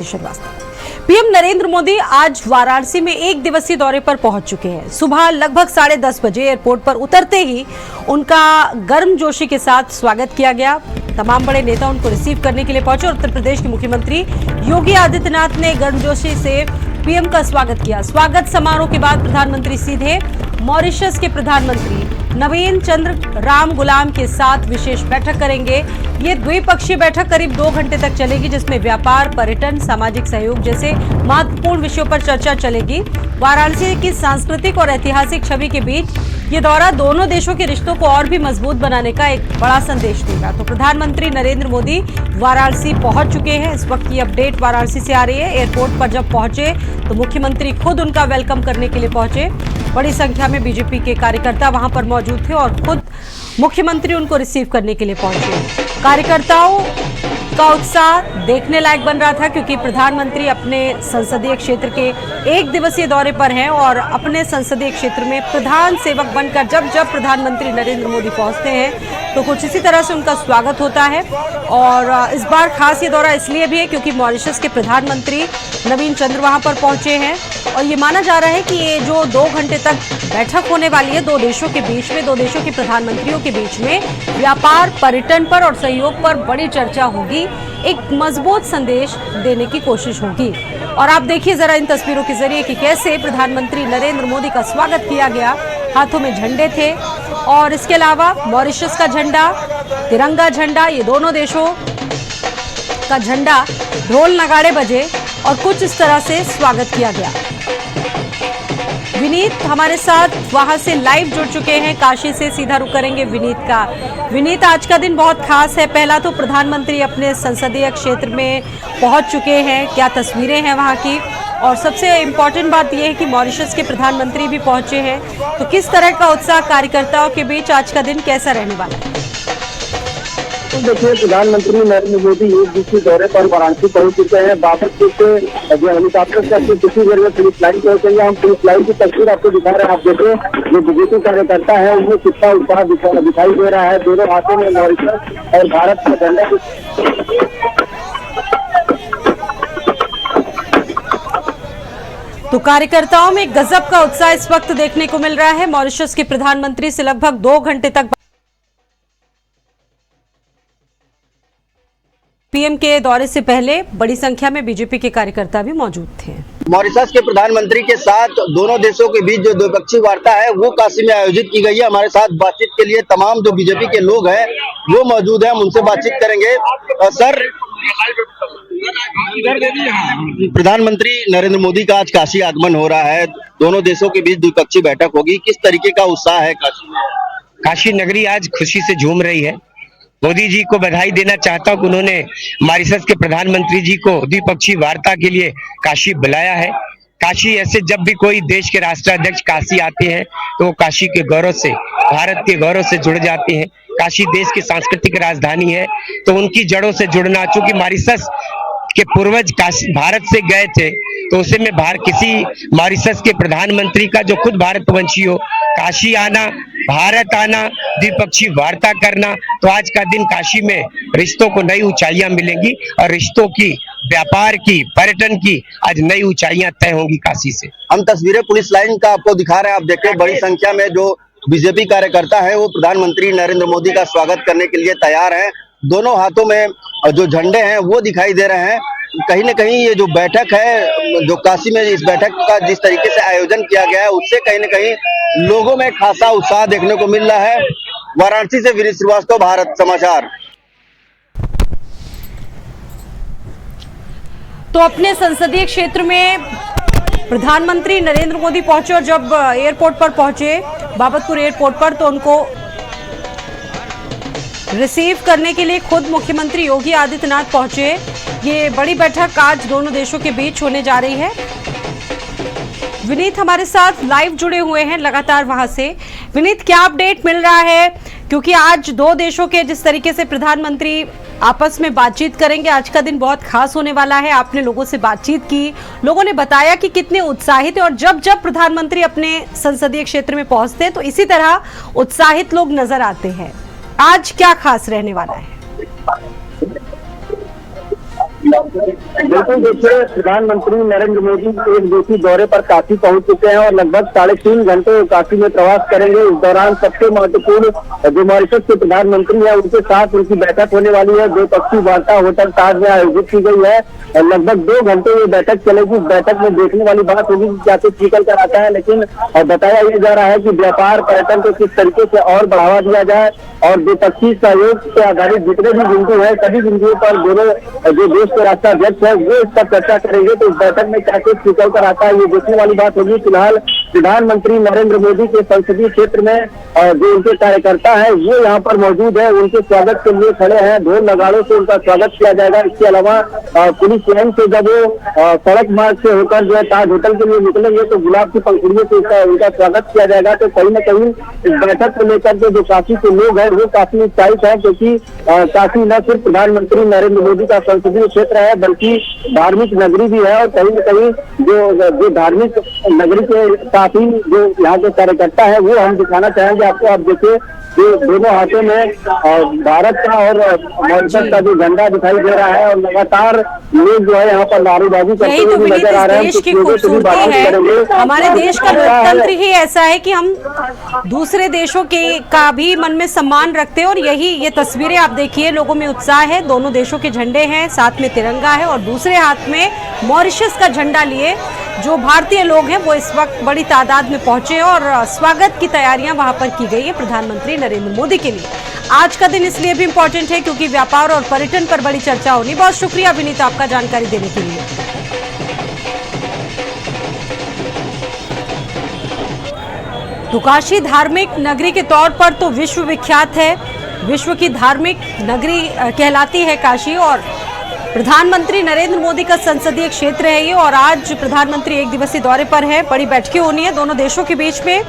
PM Narendra Modi आज वाराणसी में एक दिवसीय दौरे पर पहुंच चुके हैं। सुबह लगभग 10:30 बजे एयरपोर्ट पर उतरते ही उनका गर्मजोशी के साथ स्वागत किया गया। तमाम बड़े नेता उनको रिसीव करने के लिए पहुंचे और उत्तर प्रदेश के मुख्यमंत्री योगी आदित्यनाथ ने गर्मजोशी से पीएम का स्वागत किया। स्वागत समारोह के बाद प्रधानमंत्री सीधे मॉरिशस के प्रधानमंत्री नवीन चंद्र राम गुलाम के साथ विशेष बैठक करेंगे। ये द्विपक्षीय बैठक करीब 2 घंटे तक चलेगी, जिसमें व्यापार, पर्यटन, सामाजिक सहयोग जैसे महत्वपूर्ण विषयों पर चर्चा चलेगी। वाराणसी की सांस्कृतिक और ऐतिहासिक छवि के बीच ये दौरा दोनों देशों के रिश्तों को और भी मजबूत बनाने का एक बड़ा संदेश देगा। तो प्रधानमंत्री नरेंद्र मोदी वाराणसी पहुंच चुके हैं। इस वक्त की अपडेट वाराणसी से आ रही है। एयरपोर्ट पर जब पहुंचे तो मुख्यमंत्री खुद उनका वेलकम करने के लिए पहुंचे। बड़ी संख्या में बीजेपी के कार्यकर्ता वहां पर मौजूद थे और खुद मुख्यमंत्री उनको रिसीव करने के लिए पहुंचे। कार्यकर्ताओं का उत्साह देखने लायक बन रहा था, क्योंकि प्रधानमंत्री अपने संसदीय क्षेत्र के एक दिवसीय दौरे पर हैं और अपने संसदीय क्षेत्र में प्रधान सेवक बनकर जब प्रधानमंत्री नरेंद्र मोदी पहुंचते हैं तो कुछ इसी तरह से उनका स्वागत होता है। और इस बार खास ये दौरा इसलिए भी है क्योंकि मॉरिशस के प्रधानमंत्री नवीन चंद्र वहां पर पहुंचे हैं और ये माना जा रहा है कि ये जो 2 घंटे तक बैठक होने वाली है दो देशों के बीच में, दो देशों के प्रधानमंत्रियों के बीच में व्यापार, पर्यटन पर और सहयोग पर बड़ी चर्चा होगी। एक मजबूत संदेश देने की कोशिश होगी। और आप देखिए जरा इन तस्वीरों के जरिए कि कैसे प्रधानमंत्री नरेंद्र मोदी का स्वागत किया गया। हाथों में झंडे थे और इसके अलावा मॉरिशस का झंडा, तिरंगा झंडा, ये दोनों देशों का झंडा, ढोल नगाड़े बजे और कुछ इस तरह से स्वागत किया गया। विनीत हमारे साथ वहां से लाइव जुड़ चुके हैं। काशी से सीधा रुख करेंगे विनीत का। विनीत, आज का दिन बहुत खास है। पहला तो प्रधानमंत्री अपने संसदीय क्षेत्र में पहुंच चुके हैं, क्या तस्वीरें हैं वहां की, और सबसे इम्पोर्टेंट बात यह है कि मॉरिशस के प्रधानमंत्री भी पहुंचे हैं। तो किस तरह का उत्साह कार्यकर्ताओं के बीच आज का दिन कैसा रहने वाला है? तो देखिए, प्रधानमंत्री नरेंद्र मोदी एक दिवसीय दौरे पर वाराणसी पहुंच चुके हैं। बाबतपुर से जो हेलीकॉप्टर से अपनी किसी देर में पुलिस लाइन पहुंचेंगे। हम पुलिस लाइन की तस्वीर आपको दिखा रहे हैं। आप देखो जो बीजेपी कार्यकर्ता है उनमें कितना उत्साह दिखाई दे रहा है। दोनों हाथों में मॉरिशस और भारत का झंडा। तो कार्यकर्ताओं में गजब का उत्साह इस वक्त देखने को मिल रहा है। मॉरिशस के प्रधानमंत्री से लगभग 2 घंटे तक पीएम के दौरे से पहले बड़ी संख्या में बीजेपी के कार्यकर्ता भी मौजूद थे। मॉरिशस के प्रधानमंत्री के साथ दोनों देशों के बीच जो द्विपक्षीय वार्ता है वो काशी में आयोजित की गई है। हमारे साथ बातचीत के लिए तमाम जो बीजेपी के लोग हैं वो मौजूद हैं, हम उनसे बातचीत करेंगे। सर, प्रधानमंत्री नरेंद्र मोदी का आज काशी आगमन हो रहा है, दोनों देशों के बीच द्विपक्षीय बैठक होगी, किस तरीके का उत्साह है काशी में? काशी नगरी आज खुशी से झूम रही है। मोदी जी को बधाई देना चाहता हूं कि उन्होंने मॉरिशस के प्रधानमंत्री जी को द्विपक्षीय वार्ता के लिए काशी बुलाया है। काशी ऐसे जब भी कोई देश के राष्ट्राध्यक्ष काशी आते हैं तो वो काशी के गौरव से, भारत के गौरव से जुड़ जाते हैं। काशी देश की सांस्कृतिक राजधानी है, तो उनकी जड़ों से जुड़ना, चूंकि मॉरिशस के पूर्वज काशी भारत से गए थे, तो उसे में किसी मॉरिशस के प्रधानमंत्री का जो खुद भारतवंशी हो, काशी आना, भारत आना, द्विपक्षीय वार्ता करना, तो आज का दिन काशी में रिश्तों को नई ऊंचाइयां मिलेंगी और रिश्तों की, व्यापार की, पर्यटन की आज नई ऊंचाइयां तय होंगी काशी से। हम तस्वीरें पुलिस लाइन का आपको दिखा रहे हैं। आप देखें, बड़ी संख्या में जो बीजेपी कार्यकर्ता है वो प्रधानमंत्री नरेंद्र मोदी का स्वागत करने के लिए तैयार है। दोनों हाथों में जो झंडे हैं वो दिखाई दे रहे हैं। कहीं न कहीं ये जो बैठक है, जो काशी में इस बैठक का जिस तरीके से आयोजन किया गया है, उससे कहीं न कहीं लोगों में खासा उत्साह देखने को मिल रहा है। वाराणसी से विनीत श्रीवास्तव, भारत समाचार। तो अपने संसदीय क्षेत्र में प्रधानमंत्री नरेंद्र मोदी पहुंचे और जब एयरपोर्ट पर पहुंचे, बाबतपुर एयरपोर्ट पर, तो उनको रिसीव करने के लिए खुद मुख्यमंत्री योगी आदित्यनाथ पहुंचे। ये बड़ी बैठक आज दोनों देशों के बीच होने जा रही है। विनीत हमारे साथ लाइव जुड़े हुए हैं लगातार वहां से। विनीत, क्या अपडेट मिल रहा है? क्योंकि आज दो देशों के जिस तरीके से प्रधानमंत्री आपस में बातचीत करेंगे, आज का दिन बहुत खास होने वाला है। आपने लोगों से बातचीत की, लोगों ने बताया कि कितने उत्साहित है और जब प्रधानमंत्री अपने संसदीय क्षेत्र में पहुंचते हैं तो इसी तरह उत्साहित लोग नजर आते हैं। आज क्या खास रहने वाला है? बिल्कुल, देखिए प्रधानमंत्री नरेंद्र मोदी एक दिवसीय दौरे पर काशी पहुंच चुके हैं और लगभग 3.5 घंटे काशी में प्रवास करेंगे। इस दौरान सबसे महत्वपूर्ण जो मॉरिशस के प्रधानमंत्री है उनके साथ उनकी बैठक होने वाली है। द्विपक्षीय वार्ता होटल ताज में आयोजित की गई है। लगभग 2 घंटे ये बैठक चलेगी। इस बैठक में देखने वाली बात होगी कि क्या कुछ निकल कर आता है, लेकिन बताया ये जा रहा है कि व्यापार पर्यटन को किस तरीके से और बढ़ावा दिया जाए और द्विपक्षीय सहयोग से आधारित जितने भी बिंदु है सभी बिंदुओं पर दोनों जो देश के राष्ट्राध्यक्ष है वो इस पर चर्चा करेंगे। तो इस बैठक में क्या कुछ निकल कर आता है ये देखने वाली बात होगी। फिलहाल प्रधानमंत्री नरेंद्र मोदी के संसदीय क्षेत्र में जो उनके कार्यकर्ता है वो यहाँ पर मौजूद है। उनके स्वागत के लिए खड़े हैं, ढोल नगाड़ों से उनका स्वागत किया जाएगा। इसके अलावा पुलिस लाइन से जब वो सड़क मार्ग से होकर जो है ताज होटल के लिए निकलेंगे तो गुलाब की पंखुड़ियों से उनका स्वागत किया जाएगा। तो कहीं न कहीं इस बैठक को लेकर के जो काशी के लोग हैं वो काफी उत्साहित है, क्योंकि काशी न सिर्फ प्रधानमंत्री नरेंद्र मोदी का संसदीय क्षेत्र है बल्कि धार्मिक नगरी भी है। और कहीं न कहीं जो धार्मिक नगरी के काफी जो यहाँ के कार्यकर्ता है वो हम दिखाना चाहेंगे आपको। आप देखिए जो दोनों हाथों में भारत का और मॉरिशस का जो झंडा दिखाई दे रहा है और लगातार लोग जो है यहाँ पर नारेबाजी करते हुए नजर आ रहे हैं। देश की खूबसूरती है, हमारे देश का लोकतंत्र ही ऐसा है कि हम दूसरे देशों के का भी मन में सम्मान रखते हैं और ये तस्वीरें आप देखिए, लोगों में उत्साह है। दोनों देशों के झंडे हैं, साथ में तिरंगा है और दूसरे हाथ में मॉरिशस का झंडा लिए जो भारतीय लोग हैं वो इस वक्त बड़ी तादाद में पहुंचे और स्वागत की तैयारियां वहां पर की गई है प्रधानमंत्री नरेंद्र मोदी के लिए। आज का दिन इसलिए भी इम्पोर्टेंट है क्योंकि व्यापार और पर्यटन पर बड़ी चर्चा होनी। बहुत शुक्रिया विनीत आपका जानकारी देने के लिए। तो काशी धार्मिक नगरी के तौर पर तो विश्व विख्यात है, विश्व की धार्मिक नगरी कहलाती है काशी और प्रधानमंत्री नरेंद्र मोदी का संसदीय क्षेत्र है ये। और आज प्रधानमंत्री एक दिवसीय दौरे पर है, बड़ी बैठकें होनी है दोनों देशों के बीच में।